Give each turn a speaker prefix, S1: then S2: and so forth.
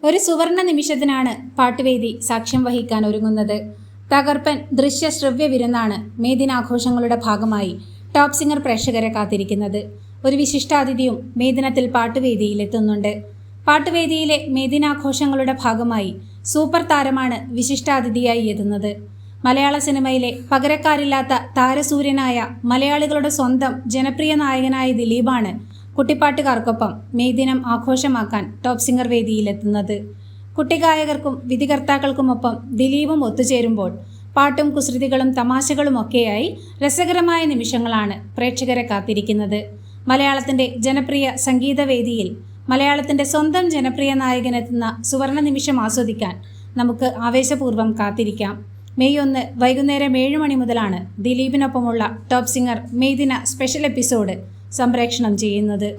S1: ഒരു സുവർണ നിമിഷത്തിനാണ് പാട്ടുവേദി സാക്ഷ്യം വഹിക്കാൻ ഒരുങ്ങുന്നത്. തകർപ്പൻ ദൃശ്യ ശ്രവ്യ വിരുന്നാണ് മേദിനാഘോഷങ്ങളുടെ ഭാഗമായി ടോപ്പ് സിംഗർ പ്രേക്ഷകരെ കാത്തിരിക്കുന്നത്. ഒരു വിശിഷ്ടാതിഥിയും മേദിനത്തിൽ പാട്ടുവേദിയിലെത്തുന്നുണ്ട്. പാട്ടുവേദിയിലെ മേദിനാഘോഷങ്ങളുടെ ഭാഗമായി സൂപ്പർ താരമാണ് വിശിഷ്ടാതിഥിയായി എത്തുന്നത്. മലയാള സിനിമയിലെ പകരക്കാരില്ലാത്ത താരസൂര്യനായ മലയാളികളുടെ സ്വന്തം ജനപ്രിയ നായകനായ ദിലീപാണ് കുട്ടിപ്പാട്ടുകാർക്കൊപ്പം മെയ്ദിനം ആഘോഷമാക്കാൻ ടോപ്പ് സിംഗർ വേദിയിലെത്തുന്നത്. കുട്ടിഗായകർക്കും വിധികർത്താക്കൾക്കുമൊപ്പം ദിലീപും ഒത്തുചേരുമ്പോൾ പാട്ടും കുസൃതികളും തമാശകളുമൊക്കെയായി രസകരമായ നിമിഷങ്ങളാണ് പ്രേക്ഷകരെ കാത്തിരിക്കുന്നത്. മലയാളത്തിൻ്റെ ജനപ്രിയ സംഗീതവേദിയിൽ മലയാളത്തിൻ്റെ സ്വന്തം ജനപ്രിയ നായകനെത്തുന്ന സുവർണ നിമിഷം ആസ്വദിക്കാൻ നമുക്ക് ആവേശപൂർവ്വം കാത്തിരിക്കാം. മെയ് 1 വൈകുന്നേരം 7 മണി മുതലാണ് ദിലീപിനൊപ്പമുള്ള ടോപ്പ് സിംഗർ മെയ്ദിന സ്പെഷ്യൽ എപ്പിസോഡ് സംപ്രേഷണം ചെയ്യുന്നത്.